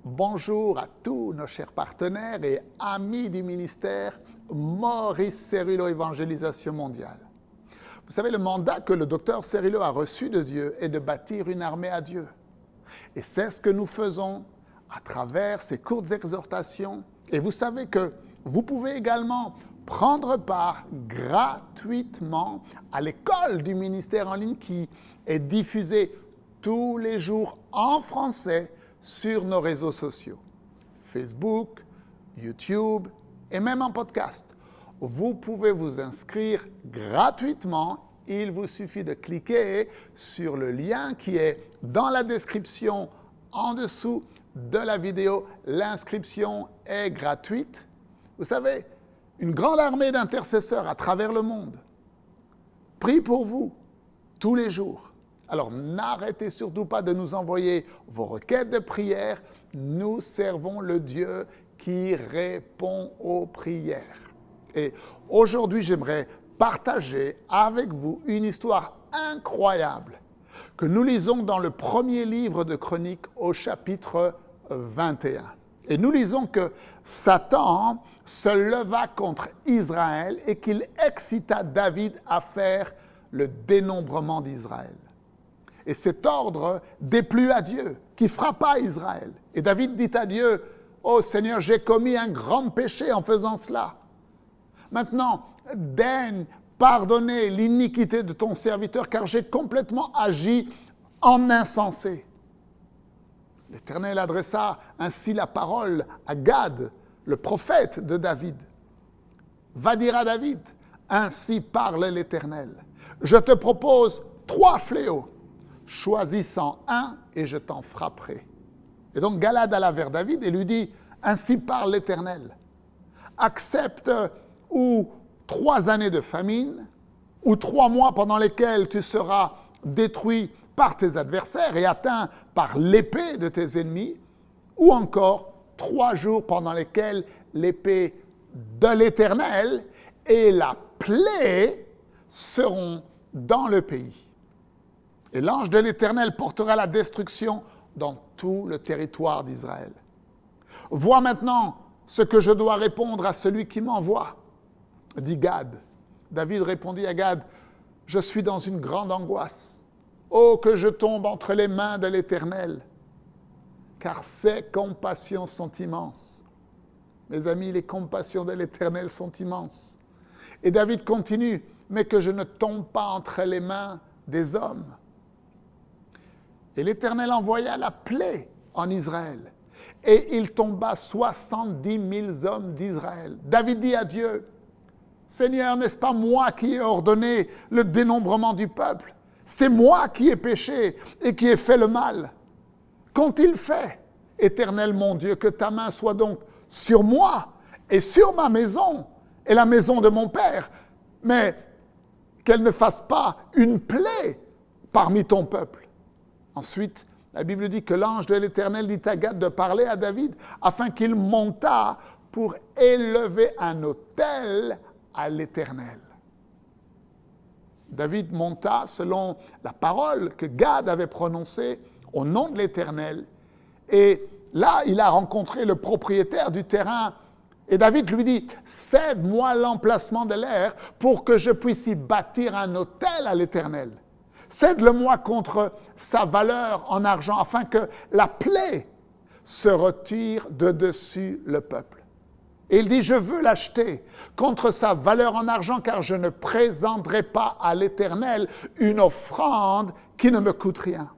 Bonjour à tous nos chers partenaires et amis du ministère Maurice Cerullo Évangélisation Mondiale. Vous savez, le mandat que le docteur Cerullo a reçu de Dieu est de bâtir une armée à Dieu. Et c'est ce que nous faisons à travers ces courtes exhortations. Et vous savez que vous pouvez également prendre part gratuitement à l'école du ministère en ligne qui est diffusée tous les jours en français sur nos réseaux sociaux, Facebook, YouTube et même en podcast. Vous pouvez vous inscrire gratuitement. Il vous suffit de cliquer sur le lien qui est dans la description en dessous de la vidéo. L'inscription est gratuite. Vous savez, une grande armée d'intercesseurs à travers le monde prie pour vous tous les jours. Alors n'arrêtez surtout pas de nous envoyer vos requêtes de prière. Nous servons le Dieu qui répond aux prières. Et aujourd'hui, j'aimerais partager avec vous une histoire incroyable que nous lisons dans le premier livre de Chroniques au chapitre 21. Et nous lisons que Satan se leva contre Israël et qu'il excita David à faire le dénombrement d'Israël. Et cet ordre déplut à Dieu, qui frappa Israël. Et David dit à Dieu, « Oh Seigneur, j'ai commis un grand péché en faisant cela. Maintenant, daigne pardonner l'iniquité de ton serviteur, car j'ai complètement agi en insensé. » L'Éternel adressa ainsi la parole à Gad, le prophète de David. « Va dire à David, ainsi parle l'Éternel. Je te propose 3 fléaux. Choisis-en un et je t'en frapperai. » Et donc Gad alla vers David et lui dit, « Ainsi parle l'Éternel. Accepte ou 3 années de famine, ou 3 mois pendant lesquels tu seras détruit par tes adversaires et atteint par l'épée de tes ennemis, ou encore 3 jours pendant lesquels l'épée de l'Éternel et la plaie seront dans le pays. Et l'ange de l'Éternel portera la destruction dans tout le territoire d'Israël. Vois maintenant ce que je dois répondre à celui qui m'envoie, dit Gad. David répondit à Gad, « Je suis dans une grande angoisse. Oh, que je tombe entre les mains de l'Éternel, car ses compassions sont immenses. » Mes amis, les compassions de l'Éternel sont immenses. Et David continue, « Mais que je ne tombe pas entre les mains des hommes. » Et l'Éternel envoya la plaie en Israël. Et il tomba 70 000 hommes d'Israël. David dit à Dieu, « Seigneur, n'est-ce pas moi qui ai ordonné le dénombrement du peuple? C'est moi qui ai péché et qui ai fait le mal. Qu'ont-ils fait? Éternel mon Dieu, que ta main soit donc sur moi et sur ma maison et la maison de mon père, mais qu'elle ne fasse pas une plaie parmi ton peuple. » Ensuite, la Bible dit que l'ange de l'Éternel dit à Gad de parler à David afin qu'il montât pour élever un autel à l'Éternel. David monta selon la parole que Gad avait prononcée au nom de l'Éternel. Et là, il a rencontré le propriétaire du terrain. Et David lui dit, « Cède-moi l'emplacement de l'air pour que je puisse y bâtir un autel à l'Éternel. Cède-le-moi contre sa valeur en argent, afin que la plaie se retire de dessus le peuple. » Et il dit, « Je veux l'acheter contre sa valeur en argent, car je ne présenterai pas à l'Éternel une offrande qui ne me coûte rien. »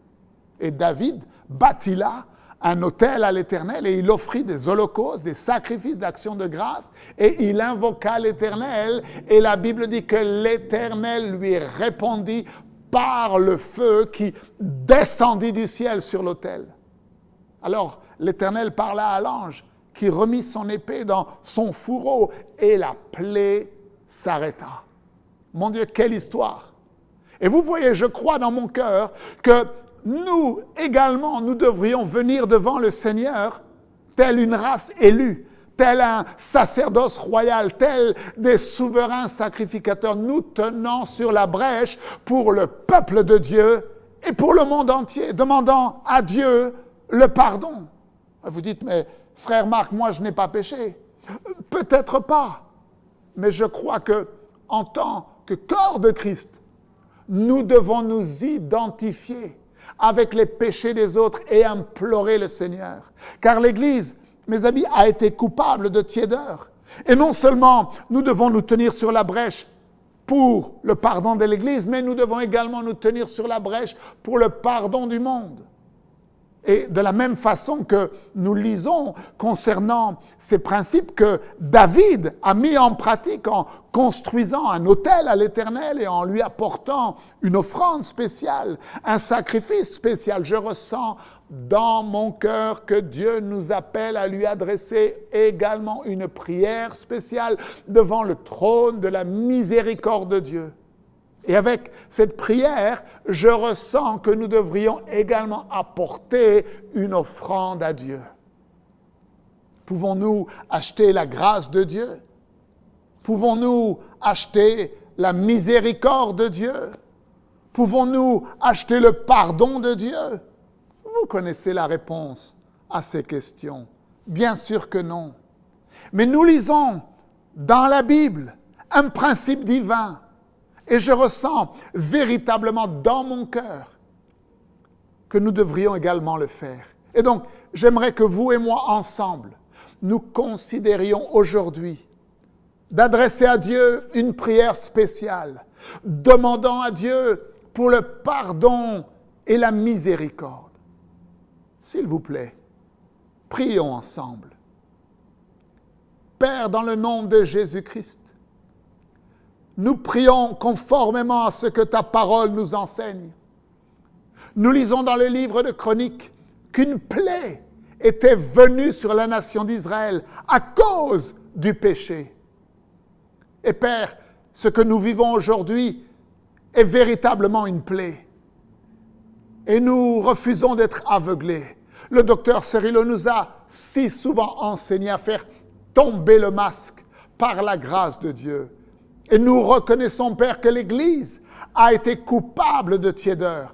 Et David bâtit là un autel à l'Éternel, et il offrit des holocaustes, des sacrifices d'action de grâce, et il invoqua l'Éternel, et la Bible dit que l'Éternel lui répondit par le feu qui descendit du ciel sur l'autel. Alors l'Éternel parla à l'ange qui remit son épée dans son fourreau et la plaie s'arrêta. Mon Dieu, quelle histoire! Et vous voyez, je crois dans mon cœur que nous également, nous devrions venir devant le Seigneur telle une race élue, tel un sacerdoce royal, tel des souverains sacrificateurs, nous tenant sur la brèche pour le peuple de Dieu et pour le monde entier, demandant à Dieu le pardon. Vous dites, mais frère Marc, moi je n'ai pas péché. Peut-être pas, mais je crois que en tant que corps de Christ, nous devons nous identifier avec les péchés des autres et implorer le Seigneur. Car l'Église, mes amis, a été coupable de tiédeur. Et non seulement nous devons nous tenir sur la brèche pour le pardon de l'Église, mais nous devons également nous tenir sur la brèche pour le pardon du monde. Et de la même façon que nous lisons concernant ces principes que David a mis en pratique en construisant un autel à l'Éternel et en lui apportant une offrande spéciale, un sacrifice spécial. Je ressens dans mon cœur que Dieu nous appelle à lui adresser également une prière spéciale devant le trône de la miséricorde de Dieu. Et avec cette prière, je ressens que nous devrions également apporter une offrande à Dieu. Pouvons-nous acheter la grâce de Dieu? Pouvons-nous acheter la miséricorde de Dieu? Pouvons-nous acheter le pardon de Dieu? Vous connaissez la réponse à ces questions. Bien sûr que non. Mais nous lisons dans la Bible un principe divin. Et je ressens véritablement dans mon cœur que nous devrions également le faire. Et donc, j'aimerais que vous et moi ensemble, nous considérions aujourd'hui d'adresser à Dieu une prière spéciale, demandant à Dieu pour le pardon et la miséricorde. S'il vous plaît, prions ensemble. Père, dans le nom de Jésus-Christ, nous prions conformément à ce que ta parole nous enseigne. Nous lisons dans le livre de Chroniques qu'une plaie était venue sur la nation d'Israël à cause du péché. Et Père, ce que nous vivons aujourd'hui est véritablement une plaie. Et nous refusons d'être aveuglés. Le docteur Cerrillo nous a si souvent enseigné à faire tomber le masque par la grâce de Dieu. Et nous reconnaissons, Père, que l'Église a été coupable de tiédeur.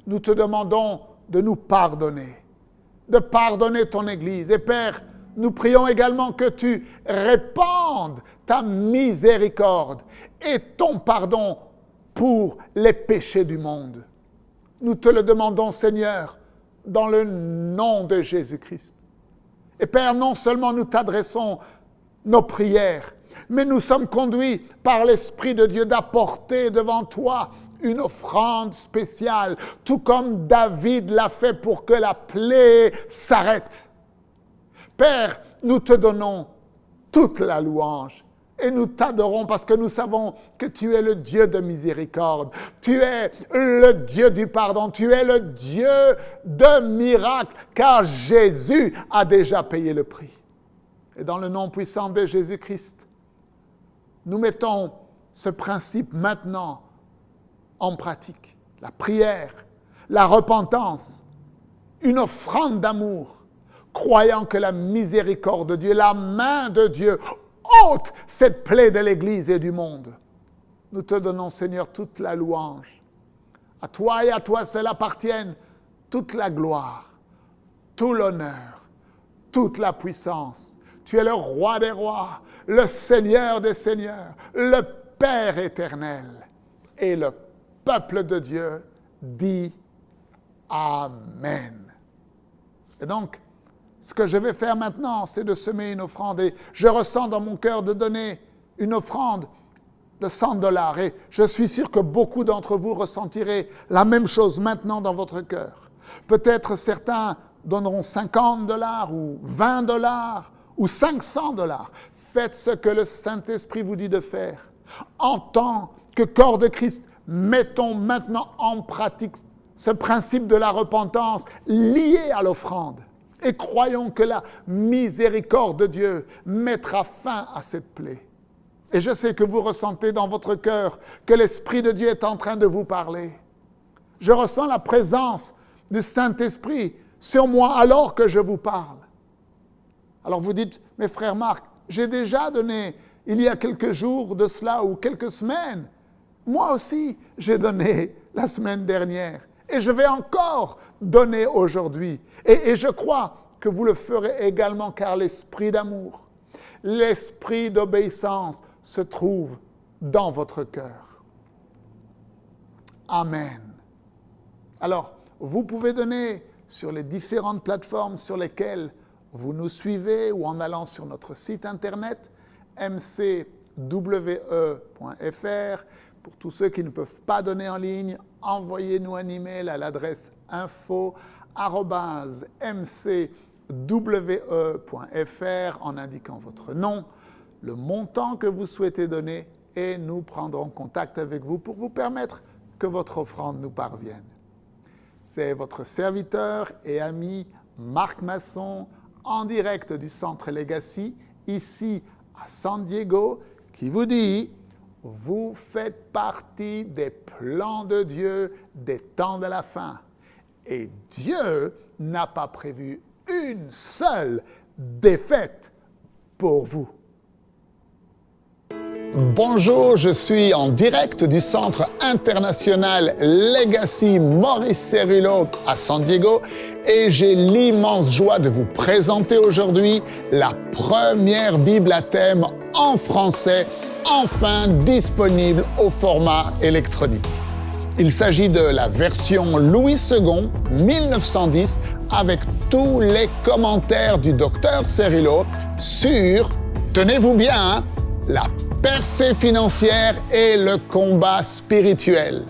Nous te demandons de nous pardonner, de pardonner ton Église. Et Père, nous prions également que tu répandes ta miséricorde et ton pardon pour les péchés du monde. Nous te le demandons, Seigneur, dans le nom de Jésus-Christ. Et Père, non seulement nous t'adressons nos prières, mais nous sommes conduits par l'Esprit de Dieu d'apporter devant toi une offrande spéciale, tout comme David l'a fait pour que la plaie s'arrête. Père, nous te donnons toute la louange et nous t'adorons parce que nous savons que tu es le Dieu de miséricorde, tu es le Dieu du pardon, tu es le Dieu de miracles, car Jésus a déjà payé le prix. Et dans le nom puissant de Jésus-Christ, nous mettons ce principe maintenant en pratique. La prière, la repentance, une offrande d'amour, croyant que la miséricorde de Dieu, la main de Dieu, ôte cette plaie de l'Église et du monde. Nous te donnons, Seigneur, toute la louange. À toi et à toi seul appartiennent toute la gloire, tout l'honneur, toute la puissance. Tu es le roi des rois, le Seigneur des seigneurs, le Père éternel. Et le peuple de Dieu dit Amen. Et donc, ce que je vais faire maintenant, c'est de semer une offrande. Et je ressens dans mon cœur de donner une offrande de $100. Et je suis sûr que beaucoup d'entre vous ressentirez la même chose maintenant dans votre cœur. Peut-être certains donneront $50 ou $20 ou $500. Faites ce que le Saint-Esprit vous dit de faire. En tant que corps de Christ, mettons maintenant en pratique ce principe de la repentance lié à l'offrande. Et croyons que la miséricorde de Dieu mettra fin à cette plaie. Et je sais que vous ressentez dans votre cœur que l'Esprit de Dieu est en train de vous parler. Je ressens la présence du Saint-Esprit sur moi alors que je vous parle. Alors vous dites, mais frère Marc, j'ai déjà donné il y a quelques jours de cela ou quelques semaines. Moi aussi, j'ai donné la semaine dernière. Et je vais encore donner aujourd'hui. Et je crois que vous le ferez également, car l'esprit d'amour, l'esprit d'obéissance se trouve dans votre cœur. Amen. Alors, vous pouvez donner sur les différentes plateformes sur lesquelles vous nous suivez ou en allant sur notre site internet mcwe.fr. Pour tous ceux qui ne peuvent pas donner en ligne, envoyez-nous un email à l'adresse info@mcwe.fr en indiquant votre nom, le montant que vous souhaitez donner et nous prendrons contact avec vous pour vous permettre que votre offrande nous parvienne. C'est votre serviteur et ami Marc Masson, en direct du Centre Legacy, ici à San Diego, qui vous dit « Vous faites partie des plans de Dieu des temps de la fin. Et Dieu n'a pas prévu une seule défaite pour vous. » Bonjour, je suis en direct du Centre international Legacy Maurice Cerullo à San Diego et j'ai l'immense joie de vous présenter aujourd'hui la première Bible à thème en français, enfin disponible au format électronique. Il s'agit de la version Louis II, 1910, avec tous les commentaires du docteur Cerullo sur, tenez-vous bien, la percée financière et le combat spirituel.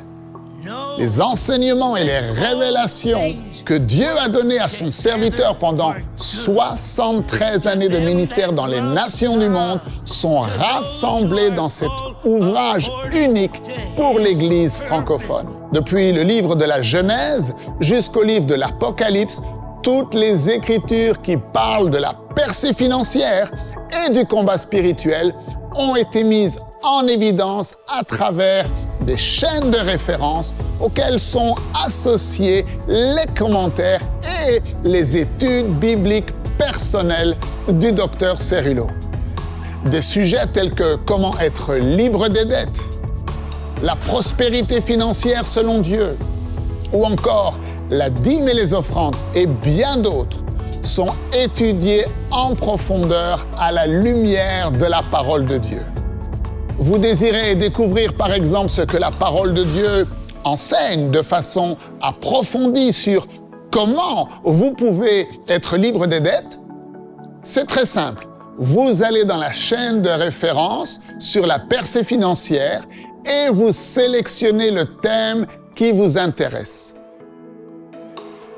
Les enseignements et les révélations que Dieu a données à son serviteur pendant 73 années de ministère dans les nations du monde sont rassemblés dans cet ouvrage unique pour l'Église francophone. Depuis le livre de la Genèse jusqu'au livre de l'Apocalypse, toutes les Écritures qui parlent de la percée financière et du combat spirituel ont été mises en évidence à travers des chaînes de référence auxquelles sont associés les commentaires et les études bibliques personnelles du docteur Cerullo. Des sujets tels que comment être libre des dettes, la prospérité financière selon Dieu, ou encore la dîme et les offrandes et bien d'autres sont étudiés en profondeur à la lumière de la parole de Dieu. Vous désirez découvrir par exemple ce que la parole de Dieu enseigne de façon approfondie sur comment vous pouvez être libre des dettes? C'est très simple. Vous allez dans la chaîne de référence sur la percée financière et vous sélectionnez le thème qui vous intéresse.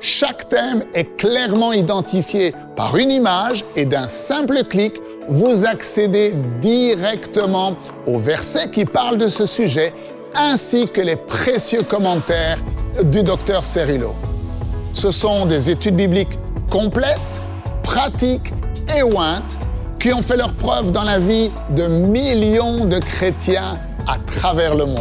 Chaque thème est clairement identifié par une image et d'un simple clic, vous accédez directement aux versets qui parlent de ce sujet ainsi que les précieux commentaires du docteur Cerullo. Ce sont des études bibliques complètes, pratiques et ointes qui ont fait leur preuve dans la vie de millions de chrétiens à travers le monde.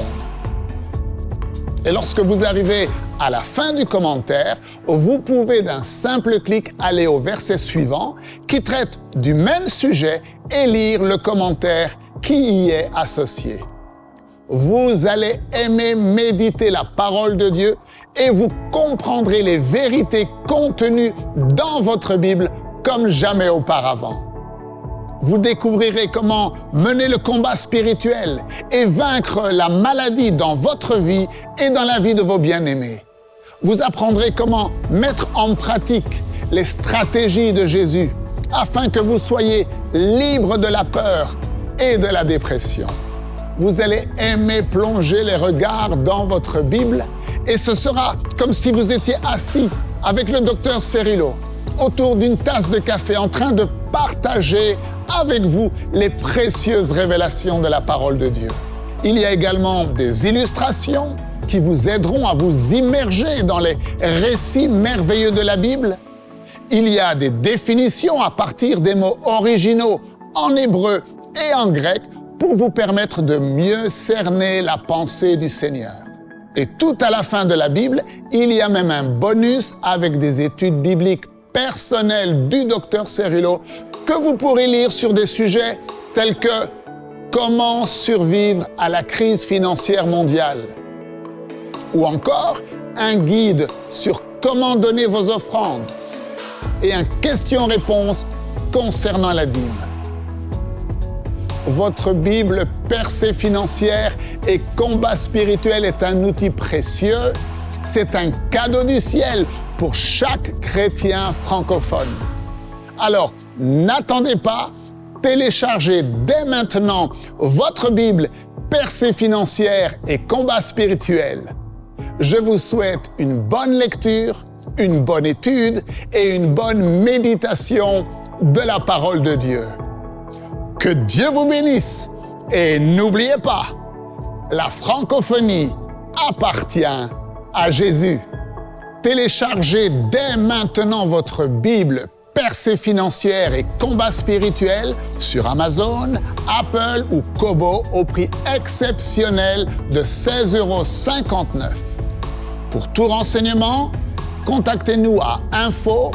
Et lorsque vous arrivez à la fin du commentaire, vous pouvez d'un simple clic aller au verset suivant qui traite du même sujet et lire le commentaire qui y est associé. Vous allez aimer méditer la parole de Dieu et vous comprendrez les vérités contenues dans votre Bible comme jamais auparavant. Vous découvrirez comment mener le combat spirituel et vaincre la maladie dans votre vie et dans la vie de vos bien-aimés. Vous apprendrez comment mettre en pratique les stratégies de Jésus afin que vous soyez libre de la peur et de la dépression. Vous allez aimer plonger les regards dans votre Bible et ce sera comme si vous étiez assis avec le docteur Cerullo autour d'une tasse de café en train de partager avec vous les précieuses révélations de la parole de Dieu. Il y a également des illustrations qui vous aideront à vous immerger dans les récits merveilleux de la Bible. Il y a des définitions à partir des mots originaux en hébreu et en grec pour vous permettre de mieux cerner la pensée du Seigneur. Et tout à la fin de la Bible, il y a même un bonus avec des études bibliques personnelles du docteur Cerullo que vous pourrez lire sur des sujets tels que comment survivre à la crise financière mondiale ou encore un guide sur comment donner vos offrandes et un question-réponse concernant la dîme. Votre Bible Percée financière et combat spirituel est un outil précieux. C'est un cadeau du ciel pour chaque chrétien francophone. Alors, n'attendez pas, téléchargez dès maintenant votre Bible Percée financière et combat spirituel. Je vous souhaite une bonne lecture, une bonne étude et une bonne méditation de la parole de Dieu. Que Dieu vous bénisse et n'oubliez pas, la francophonie appartient à Jésus. Téléchargez dès maintenant votre Bible Percée financière et combat spirituel sur Amazon, Apple ou Kobo au prix exceptionnel de 16,59 €. Pour tout renseignement, contactez-nous à info@mcwe.fr.